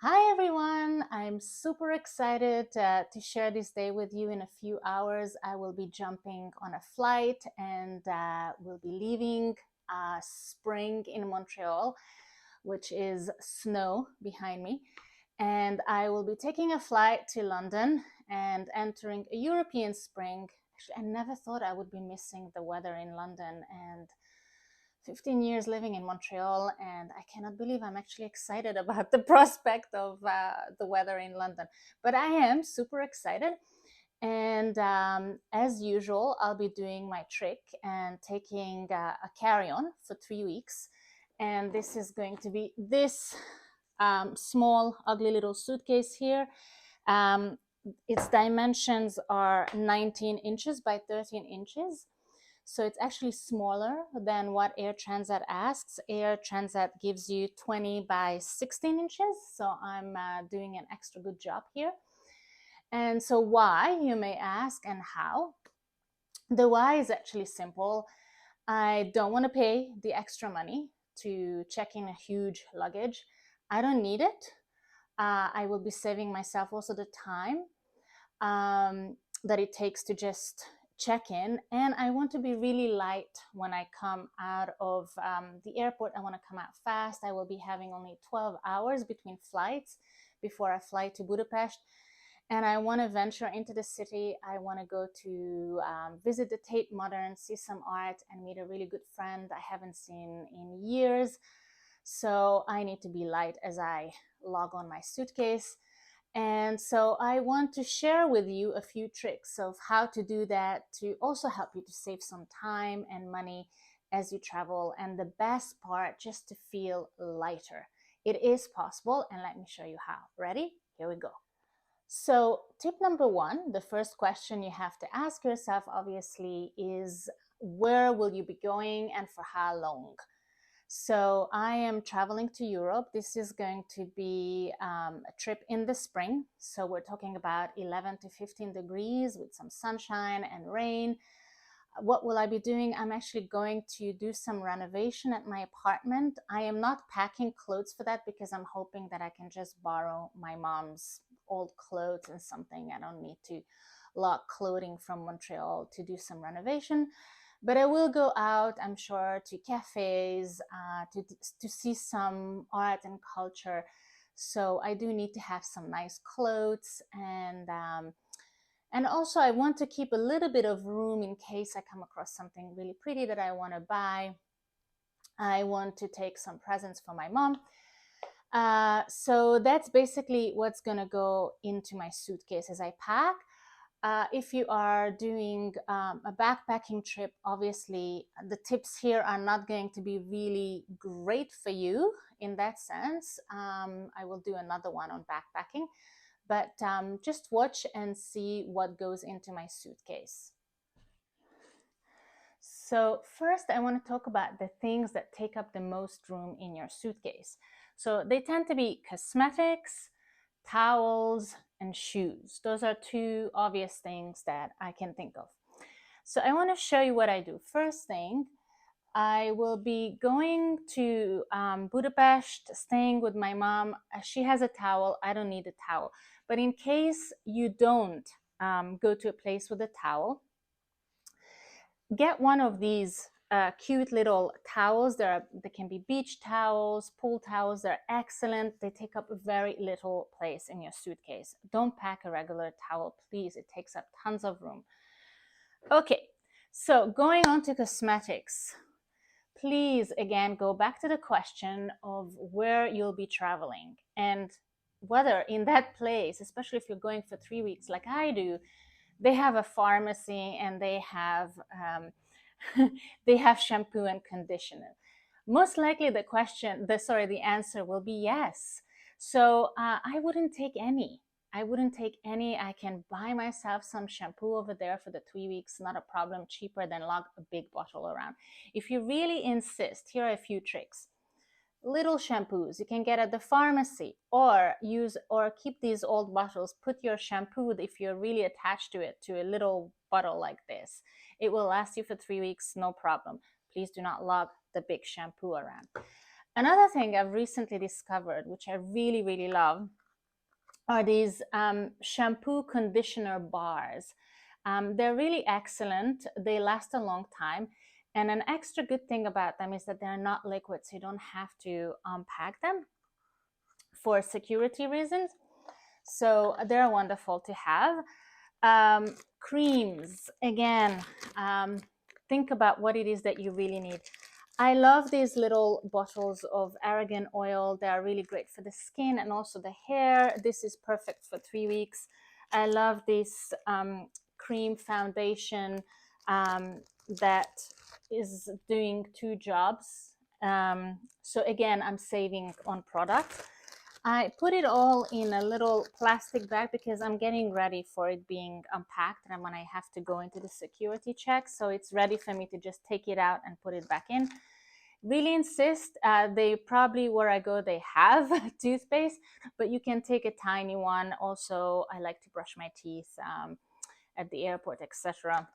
Hi everyone, I'm super excited to share this day with you. In a few hours, I will be jumping on a flight and we'll be leaving spring in Montreal, which is snow behind me. And I will be taking a flight to London and entering a European spring. Actually, I never thought I would be missing the weather in London, and 15 years living in Montreal, and I cannot believe I'm actually excited about the prospect of the weather in London. But I am super excited. And as usual, I'll be doing my trick and taking a carry on for 3 weeks. And this is going to be this small, ugly little suitcase here. Um, its dimensions are 19 inches by 13 inches. So it's actually smaller than what Air Transat asks. Air Transat gives you 20 by 16 inches. So I'm doing an extra good job here. And so why, you may ask, and how? The why is actually simple. I don't want to pay the extra money to check in a huge luggage. I don't need it. I will be saving myself also the time that it takes to just check in. And I want to be really light when I come out of the airport. I want to come out fast. I will be having only 12 hours between flights before I fly to Budapest. And I want to venture into the city. I want to go to visit the Tate Modern, see some art, and meet a really good friend I haven't seen in years. So I need to be light as I log on my suitcase. And so I want to share with you a few tricks of how to do that to also help you to save some time and money as you travel. And the best part, just to feel lighter. It is possible, and let me show you how. Ready? Here we go. So, tip number one, the first question you have to ask yourself, obviously, is where will you be going and for how long? So I am traveling to Europe. This is going to be a trip in the spring. So we're talking about 11 to 15 degrees with some sunshine and rain. What will I be doing? I'm actually going to do some renovation at my apartment. I am not packing clothes for that because I'm hoping that I can just borrow my mom's old clothes and something. I don't need to lug clothing from Montreal to do some renovation. But I will go out, I'm sure, to cafes, to see some art and culture. So I do need to have some nice clothes, and also I want to keep a little bit of room in case I come across something really pretty that I want to buy. I want to take some presents for my mom. So that's basically what's gonna go into my suitcase as I pack. If you are doing a backpacking trip, obviously the tips here are not going to be really great for you in that sense. I will do another one on backpacking, but just watch and see what goes into my suitcase. So first, I want to talk about the things that take up the most room in your suitcase. So they tend to be cosmetics, towels, and shoes. Those are two obvious things that I can think of. So I want to show you what I do. First thing, I will be going to Budapest, staying with my mom. She has a towel. I don't need a towel. But in case you don't go to a place with a towel, get one of these cute little towels. They can be beach towels, pool towels. They're excellent. They take up very little place in your suitcase. Don't pack a regular towel, please. It takes up tons of room. Okay, so going on to cosmetics. Please, again, go back to the question of where you'll be traveling and whether in that place, especially if you're going for 3 weeks like I do, they have a pharmacy and they have they have shampoo and conditioner. Most likely the answer will be yes. So I wouldn't take any. I wouldn't take any. I can buy myself some shampoo over there for the 3 weeks, not a problem, cheaper than lug a big bottle around. If you really insist, here are a few tricks. Little shampoos you can get at the pharmacy, or keep these old bottles. Put your shampoo, if you're really attached to it, to a little bottle like this. It will last you for 3 weeks, no problem. Please do not lug the big shampoo around. Another thing I've recently discovered, which I really, really love, are these shampoo conditioner bars. They're really excellent. They last a long time. And an extra good thing about them is that they're not liquid, so you don't have to unpack them for security reasons. So they're wonderful to have. Creams, again, think about what it is that you really need. I love these little bottles of argan oil. They are really great for the skin and also the hair. This is perfect for 3 weeks. I love this cream foundation that is doing two jobs. So again, I'm saving on product. I put it all in a little plastic bag because I'm getting ready for it being unpacked and when I have to go into the security check. So it's ready for me to just take it out and put it back in. Really insist, they probably where I go, they have toothpaste, but you can take a tiny one. Also, I like to brush my teeth at the airport, etc.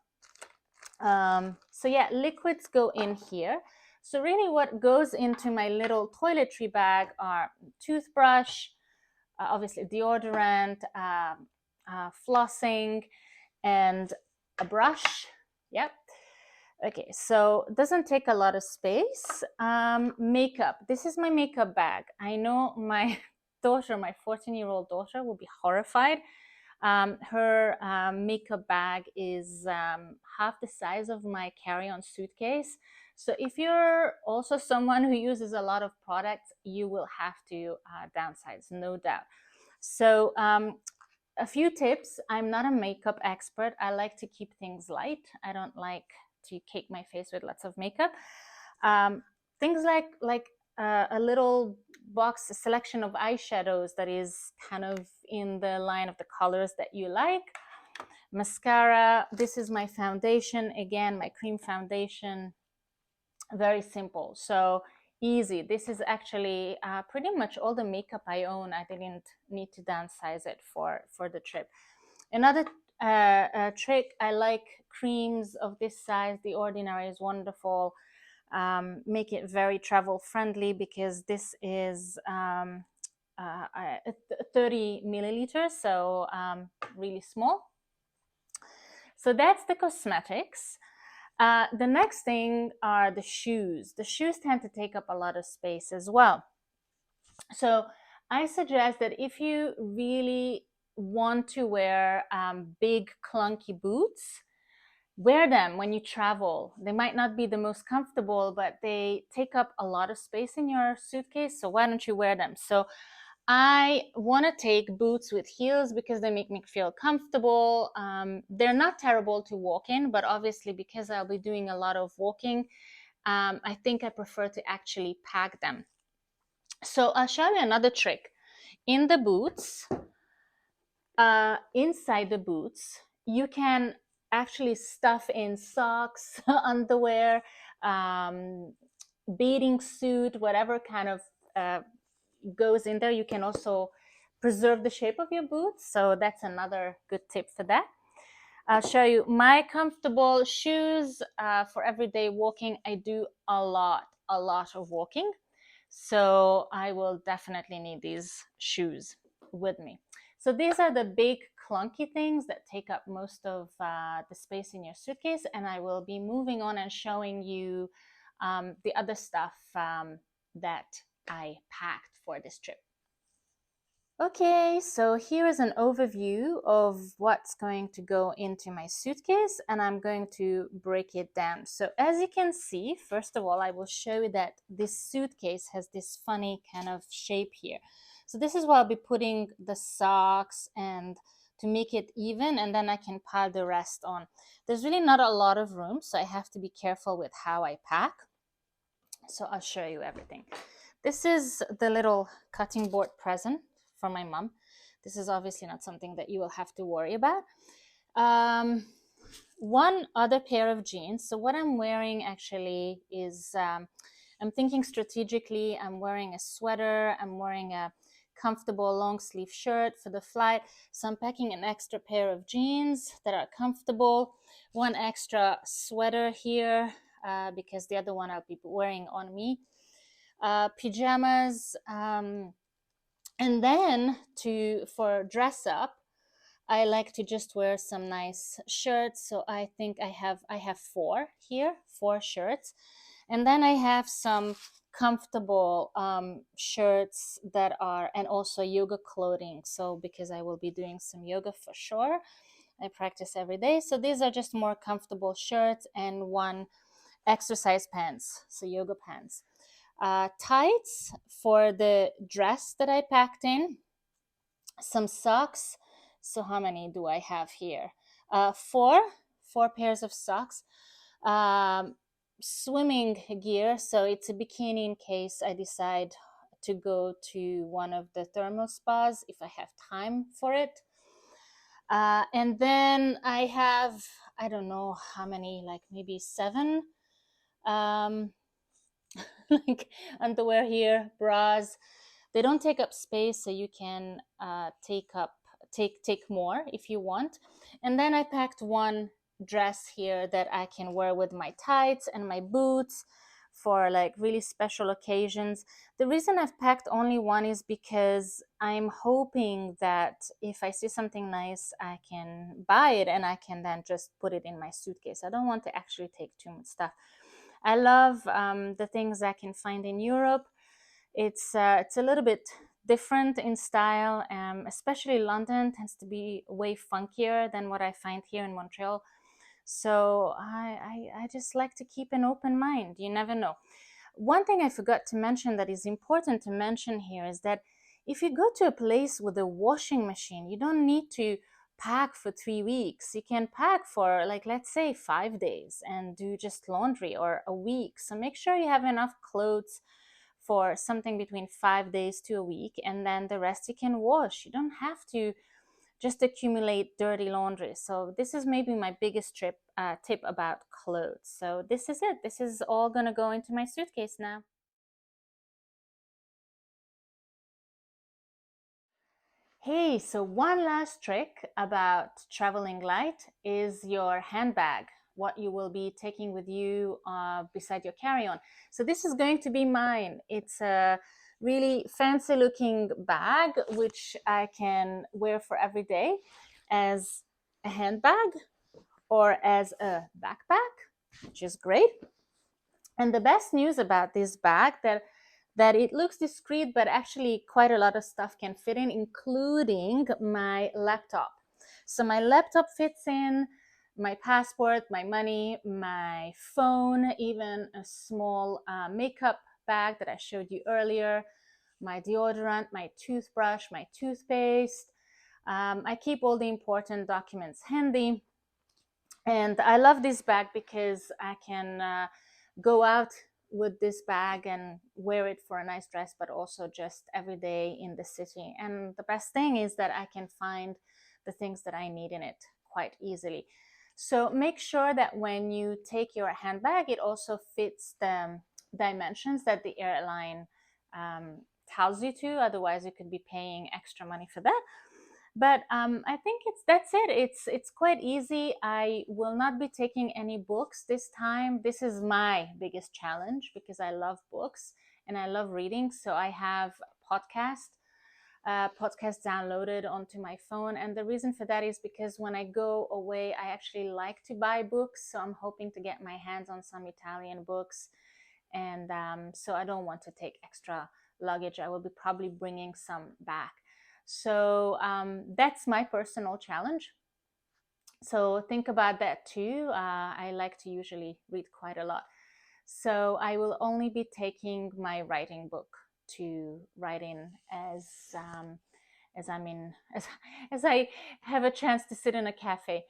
So yeah, liquids go in here. So really what goes into my little toiletry bag are toothbrush, obviously deodorant, flossing, and a brush. Yep. Okay, so it doesn't take a lot of space. Makeup. This is my makeup bag. I know my daughter, my 14-year-old daughter, will be horrified. Her makeup bag is half the size of my carry-on suitcase. So if you're also someone who uses a lot of products, you will have to downsize, no doubt. So a few tips. I'm not a makeup expert. I like to keep things light. I don't like to cake my face with lots of makeup. Things like a little box, a selection of eyeshadows that is kind of in the line of the colors that you like. Mascara. This is my foundation. Again, my cream foundation. Very simple. So easy. This is actually pretty much all the makeup I own. I didn't need to downsize it for the trip. Another trick, I like creams of this size. The Ordinary is wonderful. Make it very travel friendly because this is 30 milliliters, so really small. So that's the cosmetics. The next thing are the shoes. The shoes tend to take up a lot of space as well. So I suggest that if you really want to wear big clunky boots, wear them when you travel. They might not be the most comfortable, but they take up a lot of space in your suitcase. So why don't you wear them? So I want to take boots with heels because they make me feel comfortable. They're not terrible to walk in, but obviously because I'll be doing a lot of walking, I think I prefer to actually pack them. So I'll show you another trick. In the boots, inside the boots, you can actually stuff in socks, underwear, bathing suit, whatever kind of goes in there. You can also preserve the shape of your boots. So that's another good tip for that. I'll show you my comfortable shoes for everyday walking. I do a lot of walking. So I will definitely need these shoes with me. So these are the big clunky things that take up most of the space in your suitcase. And I will be moving on and showing you the other stuff that I packed for this trip. Okay, so here is an overview of what's going to go into my suitcase, and I'm going to break it down. So as you can see, first of all, I will show you that this suitcase has this funny kind of shape here. So this is where I'll be putting the socks and to make it even, and then I can pile the rest on. There's really not a lot of room, so I have to be careful with how I pack. So I'll show you everything. This is the little cutting board present for my mom. This is obviously not something that you will have to worry about. One other pair of jeans. So what I'm wearing actually is, I'm thinking strategically. I'm wearing a sweater. I'm wearing a comfortable long sleeve shirt for the flight. So I'm packing an extra pair of jeans that are comfortable. One extra sweater here because the other one I'll be wearing on me. pajamas, and then to for dress up, I like to just wear some nice shirts. So I think I have four here, four shirts, and then I have some comfortable shirts that are, and also yoga clothing. So because I will be doing some yoga for sure, I practice every day. So these are just more comfortable shirts and one exercise pants, so yoga pants. Tights for the dress that I packed in, some socks. So how many do I have here? Four pairs of socks. Um, Swimming gear. So it's a bikini in case I decide to go to one of the thermal spas if I have time for it. And then I have, I don't know how many, like maybe seven, um, like underwear here, bras. They don't take up space, so you can take more if you want. And then I packed one dress here that I can wear with my tights and my boots for like really special occasions. The reason I've packed only one is because I'm hoping that if I see something nice, I can buy it and I can then just put it in my suitcase. I don't want to actually take too much stuff. I love the things I can find in Europe. It's a little bit different in style, especially London tends to be way funkier than what I find here in Montreal. So I just like to keep an open mind. You never know. One thing I forgot to mention that is important to mention here is that if you go to a place with a washing machine, you don't need to pack for 3 weeks. You can pack for, like, let's say 5 days and do just laundry, or a week. So make sure you have enough clothes for something between 5 days to a week, and then the rest you can wash. You don't have to just accumulate dirty laundry. So this is maybe my biggest tip about clothes. So this is it. This is all gonna go into my suitcase now. Hey, so one last trick about traveling light is your handbag, what you will be taking with you beside your carry-on. So this is going to be mine. It's a really fancy looking bag, which I can wear for every day as a handbag or as a backpack, which is great. And the best news about this bag that it looks discreet, but actually quite a lot of stuff can fit in, including my laptop. So my laptop fits in, my passport, my money, my phone, even a small makeup bag that I showed you earlier, my deodorant, my toothbrush, my toothpaste. I keep all the important documents handy. And I love this bag because I can go out with this bag and wear it for a nice dress, but also just every day in the city. And the best thing is that I can find the things that I need in it quite easily. So make sure that when you take your handbag, it also fits the dimensions that the airline tells you to. Otherwise, you could be paying extra money for that. But I think that's it. It's quite easy. I will not be taking any books this time. This is my biggest challenge because I love books and I love reading. So I have podcast downloaded onto my phone, and the reason for that is because when I go away, I actually like to buy books. So I'm hoping to get my hands on some Italian books, and so I don't want to take extra luggage. I will be probably bringing some back. So that's my personal challenge. So think about that too. I like to usually read quite a lot. So I will only be taking my writing book to write in as I'm in as I have a chance to sit in a cafe.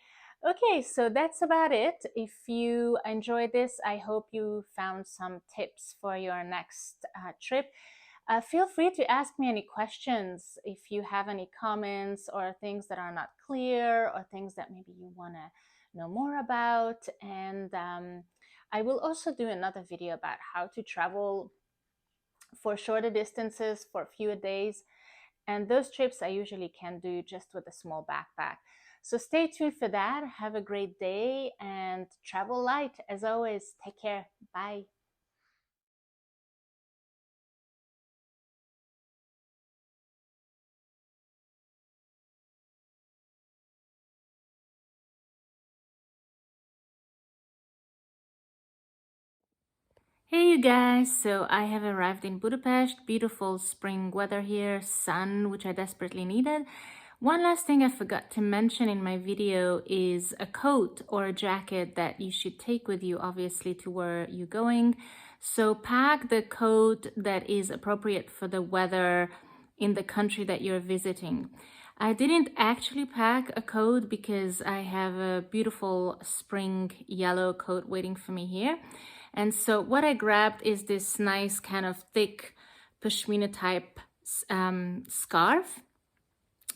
Okay, so that's about it. If you enjoyed this, I hope you found some tips for your next trip. Feel free to ask me any questions if you have any comments or things that are not clear or things that maybe you want to know more about. And I will also do another video about how to travel for shorter distances for fewer days. And those trips I usually can do just with a small backpack. So stay tuned for that. Have a great day and travel light. As always, take care. Bye. Hey you guys, so I have arrived in Budapest. Beautiful spring weather here, sun, which I desperately needed. One last thing I forgot to mention in my video is a coat or a jacket that you should take with you, obviously, to where you're going. So pack the coat that is appropriate for the weather in the country that you're visiting. I didn't actually pack a coat because I have a beautiful spring yellow coat waiting for me here. And so what I grabbed is this nice kind of thick pashmina type scarf,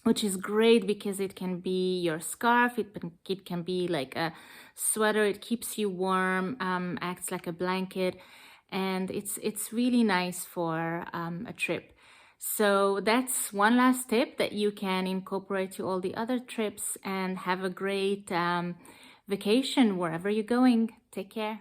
which is great because it can be your scarf, it can be like a sweater, it keeps you warm, acts like a blanket, and it's really nice for a trip. So that's one last tip that you can incorporate to all the other trips and have a great vacation wherever you're going. Take care.